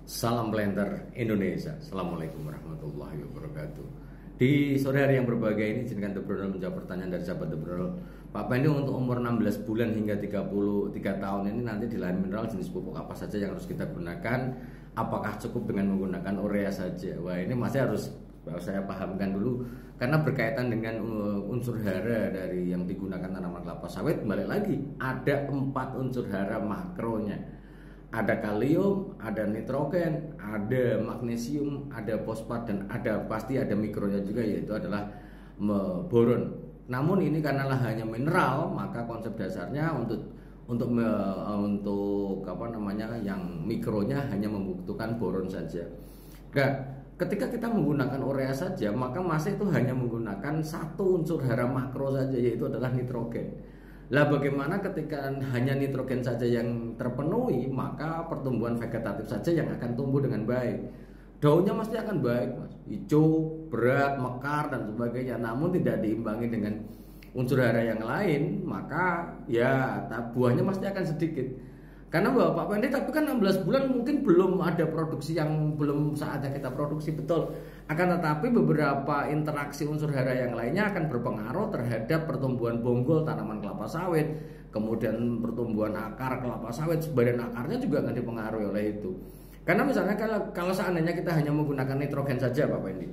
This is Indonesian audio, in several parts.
Salam Blender Indonesia. Assalamualaikum warahmatullahi wabarakatuh. Di sore hari yang berbahagia ini, izinkan The Brunel menjawab pertanyaan dari sahabat The Brunel. Pak Pendi, untuk umur 16 bulan hingga 33 tahun ini nanti di lahan mineral jenis pupuk apa saja yang harus kita gunakan? Apakah cukup dengan menggunakan urea saja? Wah, ini masih harus saya pahamkan dulu karena berkaitan dengan unsur hara dari yang digunakan tanaman kelapa sawit. Balik lagi, ada 4 unsur hara makronya. Ada kalium, ada nitrogen, ada magnesium, ada fosfat, dan pasti ada mikronya juga, yaitu adalah boron. Namun ini karena hanya mineral, maka konsep dasarnya untuk yang mikronya hanya membutuhkan boron saja. Nah, ketika kita menggunakan urea saja, maka masih itu hanya menggunakan satu unsur hara makro saja, yaitu adalah nitrogen. Lah, bagaimana ketika hanya nitrogen saja yang terpenuhi, maka pertumbuhan vegetatif saja yang akan tumbuh dengan baik. Daunnya pasti akan baik, Mas. Hijau, berat, mekar dan sebagainya. Namun tidak diimbangi dengan unsur hara yang lain, maka ya buahnya pasti akan sedikit. Karena Pak Pendi, tapi kan 16 bulan mungkin belum ada produksi yang belum saatnya kita produksi, betul. Akan tetapi beberapa interaksi unsur hara yang lainnya akan berpengaruh terhadap pertumbuhan bonggol tanaman kelapa sawit, kemudian pertumbuhan akar kelapa sawit, badan akarnya juga akan dipengaruhi oleh itu. Karena misalnya kalau seandainya kita hanya menggunakan nitrogen saja, Pak Pendi,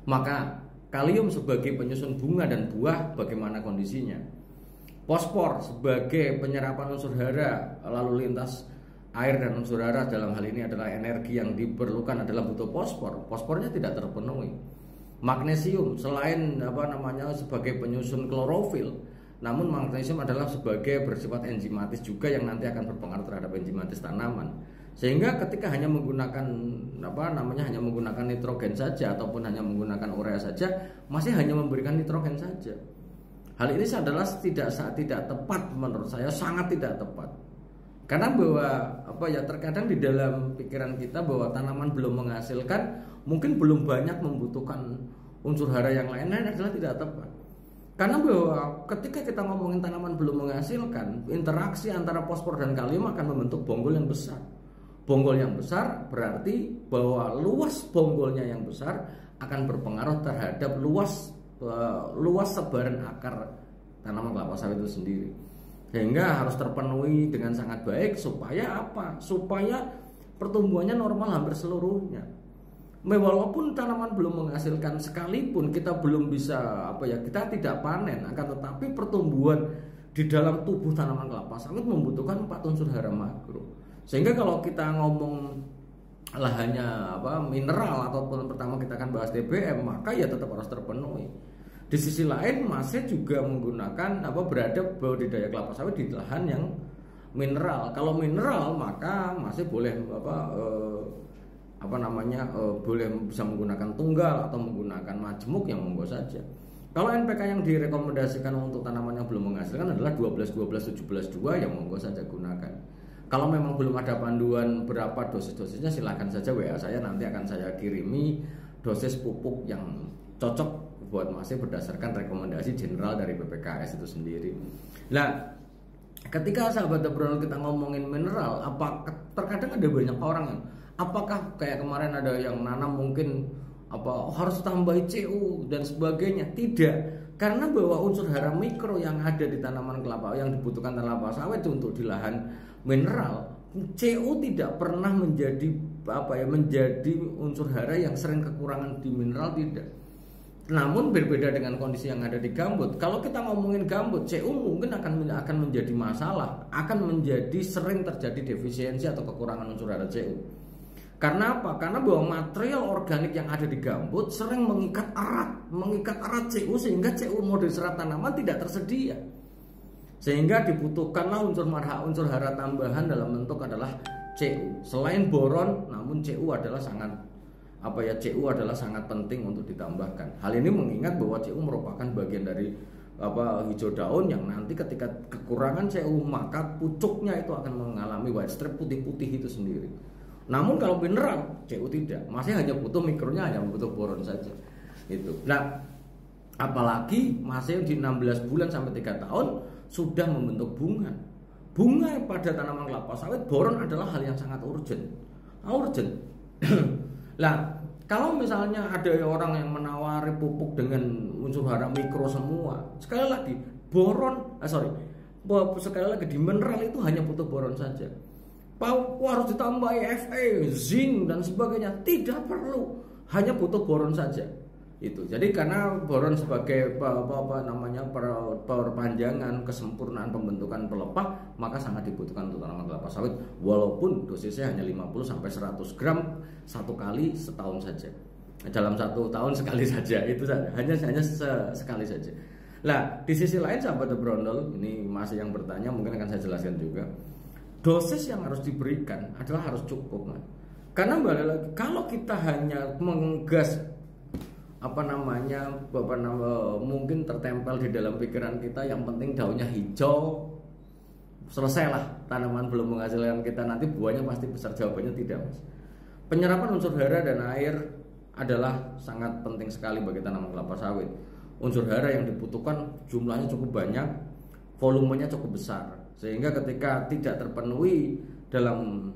maka kalium sebagai penyusun bunga dan buah bagaimana kondisinya? Fosfor sebagai penyerapan unsur hara lalu lintas air dan unsur hara, dalam hal ini adalah energi yang diperlukan adalah butuh fosfor. Fosfornya tidak terpenuhi. Magnesium selain sebagai penyusun klorofil, namun magnesium adalah sebagai bersifat enzimatis juga yang nanti akan berpengaruh terhadap enzimatis tanaman. Sehingga ketika hanya menggunakan hanya menggunakan nitrogen saja ataupun hanya menggunakan urea saja, masih hanya memberikan nitrogen saja. Hal ini adalah tidak tepat, menurut saya sangat tidak tepat. Karena terkadang di dalam pikiran kita bahwa tanaman belum menghasilkan, mungkin belum banyak membutuhkan unsur hara yang lain-lain adalah tidak tepat. Karena bahwa ketika kita ngomongin tanaman belum menghasilkan, interaksi antara fosfor dan kalium akan membentuk bonggol yang besar. Bonggol yang besar berarti bahwa luas bonggolnya yang besar akan berpengaruh terhadap luas sebaran akar tanaman kelapa sawit itu sendiri, sehingga harus terpenuhi dengan sangat baik supaya supaya pertumbuhannya normal hampir seluruhnya. Walaupun tanaman belum menghasilkan sekalipun, kita belum bisa kita tidak panen, akan tetapi pertumbuhan di dalam tubuh tanaman kelapa sawit membutuhkan 4 unsur hara makro. Sehingga kalau kita ngomong hanya mineral ataupun pertama kita akan bahas TBM, maka ya tetap harus terpenuhi. Di sisi lain masih juga menggunakan berada budidaya kelapa sawit di lahan yang mineral. Kalau mineral maka masih boleh boleh bisa menggunakan tunggal atau menggunakan majemuk, yang monggo saja. Kalau NPK yang direkomendasikan untuk tanaman yang belum menghasilkan adalah 12-12-17-2, yang monggo saja gunakan. Kalau memang belum ada panduan berapa dosis-dosisnya, silakan saja WA saya, nanti akan saya kirimi dosis pupuk yang cocok buat masih berdasarkan rekomendasi general dari BPKS itu sendiri. Nah, ketika sahabat The Brunel kita ngomongin mineral, terkadang ada banyak orang yang apakah kayak kemarin ada yang nanam mungkin harus tambah CU dan sebagainya. Tidak, karena bahwa unsur hara mikro yang ada di tanaman kelapa yang dibutuhkan kelapa sawit untuk di lahan mineral, CU tidak pernah menjadi unsur hara yang sering kekurangan di mineral, tidak. Namun berbeda dengan kondisi yang ada di gambut. Kalau kita ngomongin gambut, CU mungkin akan menjadi masalah, akan menjadi sering terjadi defisiensi atau kekurangan unsur hara CU. Karena apa? Karena bahwa material organik yang ada di gambut sering mengikat erat CU, sehingga CU model serat tanaman tidak tersedia. Sehingga dibutuhkanlah unsur hara tambahan dalam bentuk adalah CU. Selain boron, namun CU adalah sangat penting untuk ditambahkan. Hal ini mengingat bahwa CU merupakan bagian dari hijau daun yang nanti ketika kekurangan CU maka pucuknya itu akan mengalami white strip, putih-putih itu sendiri. Namun kalau mineral, CU tidak, masih hanya butuh mikronya, hanya butuh boron saja. Itu. Nah, apalagi masih di 16 bulan sampai 3 tahun sudah membentuk bunga. Bunga pada tanaman kelapa sawit, boron adalah hal yang sangat urgent. urgent. Lah, kalau misalnya ada orang yang menawari pupuk dengan unsur hara mikro semua, sekali lagi sekali lagi di mineral itu hanya butuh boron saja. Harus ditambah Fe, zinc dan sebagainya, tidak perlu, hanya butuh boron saja. Itu. Jadi karena boron sebagai perpanjangan kesempurnaan pembentukan pelepah, maka sangat dibutuhkan untuk tanaman kelapa sawit, walaupun dosisnya hanya 50 sampai 100 gram satu kali setahun saja. Dalam 1 tahun sekali saja, itu saja, hanya sekali saja. Nah, di sisi lain sahabat The Brondol, ini masih yang bertanya, mungkin akan saya jelaskan juga. Dosis yang harus diberikan adalah harus cukup, man. Karena kalau kita hanya menggas mungkin tertempel di dalam pikiran kita, yang penting daunnya hijau, selesailah, tanaman belum menghasilkan kita, nanti buahnya pasti besar. Jawabannya tidak, Mas. Penyerapan unsur hara dan air adalah sangat penting sekali bagi tanaman kelapa sawit. Unsur hara yang dibutuhkan jumlahnya cukup banyak, volumenya cukup besar, sehingga ketika tidak terpenuhi dalam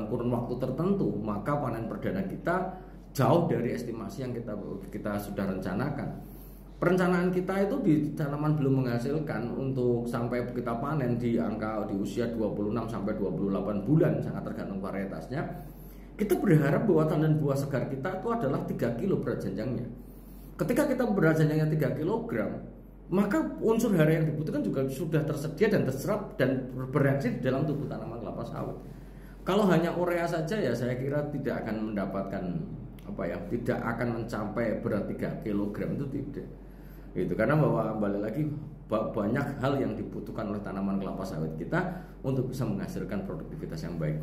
kurun waktu tertentu, maka panen perdana kita jauh dari estimasi yang kita sudah rencanakan. Perencanaan kita itu di tanaman belum menghasilkan untuk sampai kita panen di usia 26 sampai 28 bulan, sangat tergantung varietasnya. Kita berharap bahwa tandan buah segar kita itu adalah 3 kilo berat jenjangnya. Ketika kita berat jenjangnya 3 kg, maka unsur hara yang dibutuhkan juga sudah tersedia dan terserap dan bereaksi di dalam tubuh tanaman kelapa sawit. Kalau hanya urea saja, ya saya kira tidak akan mendapatkan tidak akan mencapai berat 3 kg, itu tidak. Itu karena balik lagi, banyak hal yang dibutuhkan oleh tanaman kelapa sawit kita untuk bisa menghasilkan produktivitas yang baik.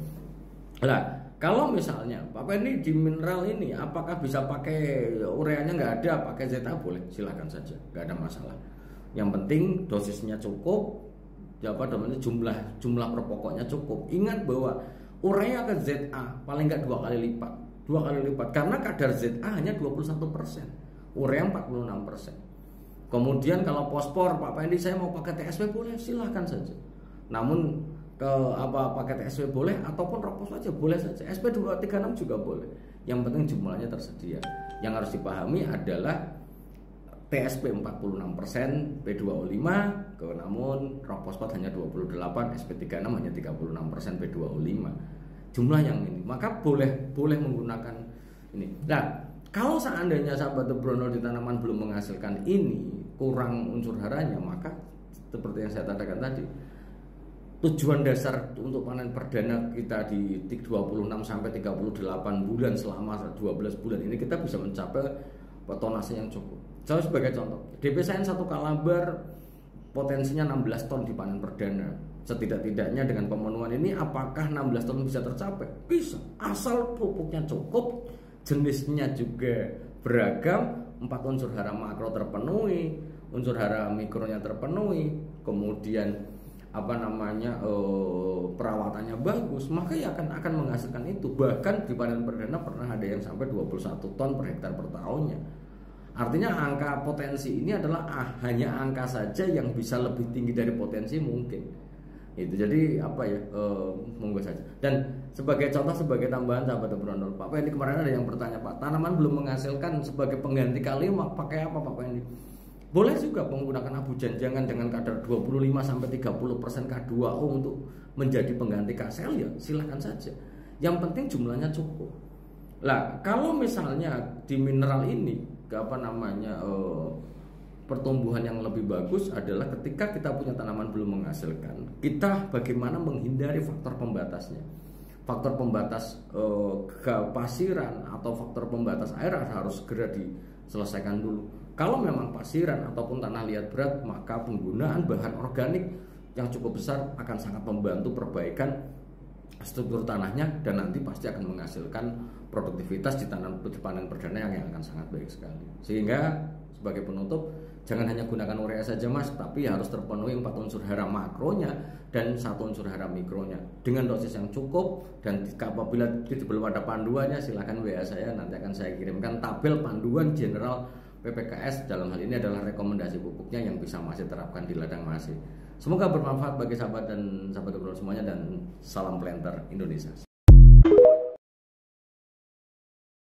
Lah, kalau misalnya Pak Pendi di mineral ini apakah bisa pakai ureanya? Nggak ada, pakai ZA boleh, silakan saja, nggak ada masalah. Yang penting dosisnya cukup, jumlah per pokoknya cukup. Ingat bahwa urea ke ZA paling nggak 2 kali lipat, karena kadar ZA hanya 21%, urea 46%. Kemudian kalau fosfor, Pak Pendi saya mau pakai TSP boleh, silahkan saja. Namun pakai TSP boleh, ataupun ropos saja boleh saja, SP236 juga boleh. Yang penting jumlahnya tersedia. Yang harus dipahami adalah TSP 46%, P2O5, namun fosfat hanya 28, SP36 hanya 36% P2O5. Jumlah yang ini, maka boleh menggunakan ini. Nah, kalau seandainya sahabat The Brondol di tanaman belum menghasilkan ini, kurang unsur haranya, maka seperti yang saya katakan tadi, tujuan dasar untuk panen perdana kita di 26 sampai 38 bulan, selama 12 bulan ini kita bisa mencapai tonase yang cukup. Saya sebagai contoh, DPSN 1 kalabar potensinya 16 ton di panen perdana. Setidak-tidaknya dengan pemenuhan ini, apakah 16 ton bisa tercapai? Bisa, asal pupuknya cukup, jenisnya juga beragam, 4 unsur hara makro terpenuhi, unsur hara mikronya terpenuhi, kemudian perawatannya bagus, maka ya akan menghasilkan itu. Bahkan di panen perdana pernah ada yang sampai 21 ton per hektar per tahunnya. Artinya angka potensi ini adalah hanya angka saja yang bisa lebih tinggi dari potensi mungkin. Itu jadi monggo saja. Dan sebagai contoh, sebagai tambahan sahabat Brondol, Pak Pendi kemarin ada yang bertanya, Pak, tanaman belum menghasilkan, sebagai pengganti kalium pakai apa Pak Pendi? Boleh juga menggunakan abu janjangan dengan kadar 25-30% K2O untuk menjadi pengganti K-sel, ya silahkan saja. Yang penting jumlahnya cukup. Lah, kalau misalnya di mineral ini pertumbuhan yang lebih bagus adalah ketika kita punya tanaman belum menghasilkan, kita bagaimana menghindari faktor pembatasnya. Faktor pembatas kepasiran atau faktor pembatas air harus segera diselesaikan dulu. Kalau memang pasiran ataupun tanah liat berat, maka penggunaan bahan organik yang cukup besar akan sangat membantu perbaikan struktur tanahnya, dan nanti pasti akan menghasilkan produktivitas di panen perdana yang akan sangat baik sekali. Sehingga sebagai penutup, jangan hanya gunakan urea saja Mas, tapi harus terpenuhi 4 unsur hara makronya dan 1 unsur hara mikronya dengan dosis yang cukup. Dan apabila belum ada panduannya, silakan WA saya, nanti akan saya kirimkan tabel panduan general PPKS. Dalam hal ini adalah rekomendasi pupuknya yang bisa masih terapkan di ladang masih. Semoga bermanfaat bagi sahabat dan sahabat semuanya, dan salam planter Indonesia.